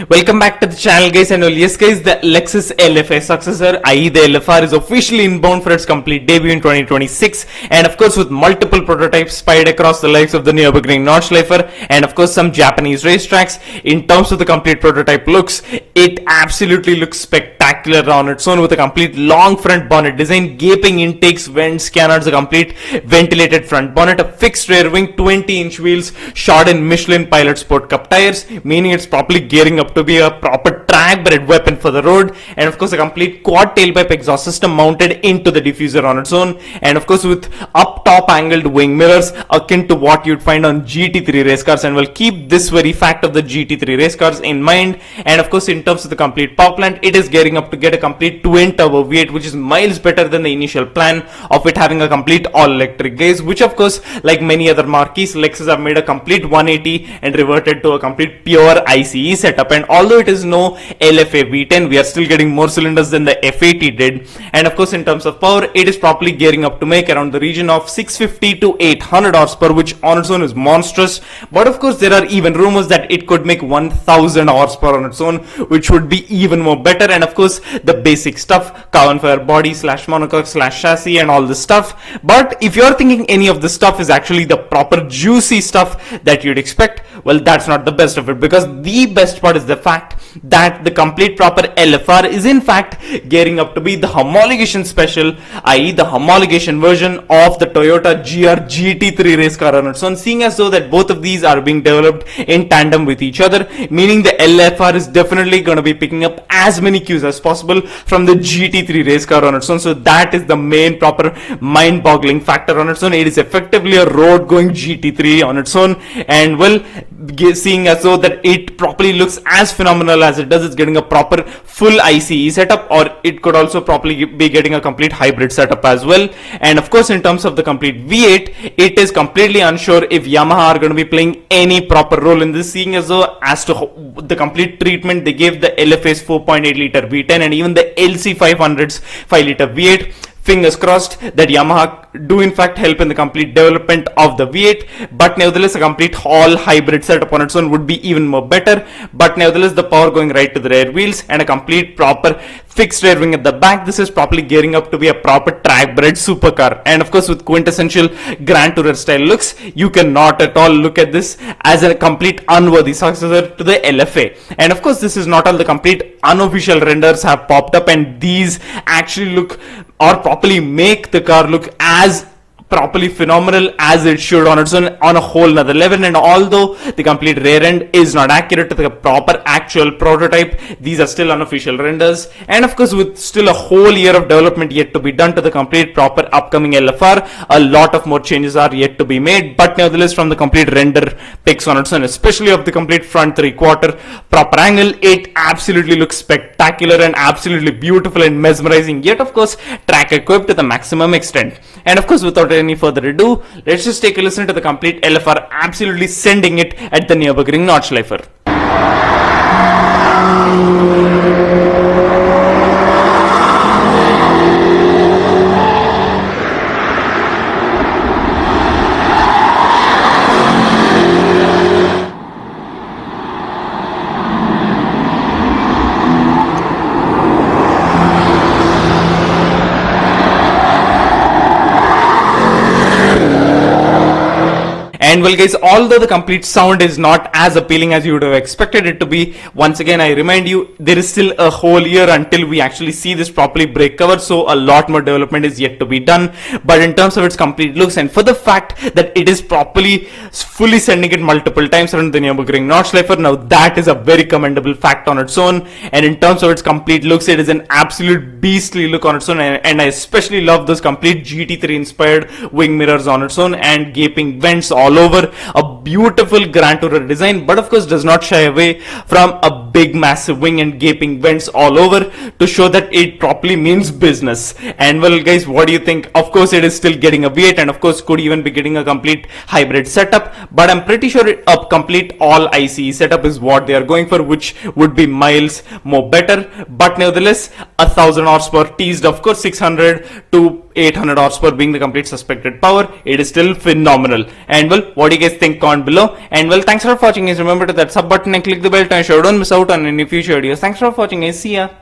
Welcome back to the channel, guys. And well, yes guys, the Lexus Lfa Successor, i.e. the LFR, is officially inbound for its complete debut in 2026, and of course with multiple prototypes spied across the likes of the NURBURGRING Nordschleifer and of course some Japanese racetracks. In terms of the complete prototype looks, it absolutely looks spectacular on its own, with a complete long front bonnet design, gaping intakes, vents, canards, a complete ventilated front bonnet, a fixed rear wing, 20-inch wheels, shod in Michelin Pilot Sport Cup tires, meaning it's properly gearing up to be a proper track bred weapon for the road, and of course a complete quad tailpipe exhaust system mounted into the diffuser on its own, and of course with up top angled wing mirrors akin to what you'd find on GT3 race cars. And we'll keep this very fact of the GT3 race cars in mind. And of course in terms of the complete power plant, it is gearing up to get a complete twin turbo V8, which is miles better than the initial plan of it having a complete all electric, guys, which of course, like many other marquees, Lexus have made a complete 180 and reverted to a complete pure ICE setup. And although it is no Lfa V10, we are still getting more cylinders than the F80 did. And of course in terms of power, it is properly gearing up to make around the region of 650 to 800 horsepower, which on its own is monstrous. But of course there are even rumors that it could make 1000 horsepower on its own, which would be even more better. And of course the basic stuff, carbon fiber body slash monocoque slash chassis and all this stuff. But if you're thinking any of this stuff is actually the proper juicy stuff that you'd expect, well, that's not the best of it, because the best part is the fact that the complete proper LFR is in fact gearing up to be the homologation special, i.e. the homologation version of the Toyota GR GT3 race car on its own, seeing as though that both of these are being developed in tandem with each other, meaning the LFR is definitely going to be picking up as many cues as possible from the GT3 race car on its own. So that is the main proper mind-boggling factor on its own. It is effectively a road-going GT3 on its own, and well, seeing as though that it properly looks as phenomenal as it does, it's getting a proper full ICE setup, or it could also properly be getting a complete hybrid setup as well. And of course in terms of the complete V8, it is completely unsure if Yamaha are going to be playing any proper role in this, seeing as though as to the complete treatment they gave the LFA's 4.8 liter V10 and even the LC500's 5 liter V8. Fingers crossed that Yamaha do in fact help in the complete development of the V8, but nevertheless a complete all hybrid setup on its own would be even more better. But nevertheless the power going right to the rear wheels and a complete proper fixed rear wing at the back, this is properly gearing up to be a proper track bred supercar. And of course with quintessential Grand Tourer style looks, you cannot at all look at this as a complete unworthy successor to the LFA. And of course this is not all, the complete unofficial renders have popped up, and these actually look or properly make the car look as properly phenomenal as it should on its own, on a whole nother level. And although the complete rear end is not accurate to the proper actual prototype, these are still unofficial renders. And of course with still a whole year of development yet to be done to the complete proper upcoming LFR, a lot of more changes are yet to be made. But nevertheless from the complete render pics on its own, especially of the complete front 3/4 proper angle, it absolutely looks spectacular and absolutely beautiful and mesmerizing, yet of course track equipped to the maximum extent. And of course without any further ado, let's just take a listen to the complete LFR absolutely sending it at the NURBURGRING Nordschleifer. And well guys, although the complete sound is not as appealing as you would have expected it to be, once again I remind you, there is still a whole year until we actually see this properly break cover, so a lot more development is yet to be done. But in terms of its complete looks, and for the fact that it is properly fully sending it multiple times around the NURBURGRING Nordschleifer, now that is a very commendable fact on its own. And in terms of its complete looks, it is an absolute beastly look on its own, and I especially love those complete GT3 inspired wing mirrors on its own and gaping vents all over, a beautiful Grand Tourer design, but of course does not shy away from a big massive wing and gaping vents all over to show that it properly means business. And well guys, what do you think? Of course it is still getting a V8, and of course could even be getting a complete hybrid setup, but I'm pretty sure a complete all ICE setup is what they are going for, which would be miles more better. But nevertheless 1000 horsepower teased, of course 600 to 800 horsepower being the complete suspected power, it is still phenomenal. And well, what do you guys think? Comment below. And well, thanks for watching guys. Remember to that sub button and click the bell to ensure you don't miss out out on any future videos. Thanks for watching guys. See ya.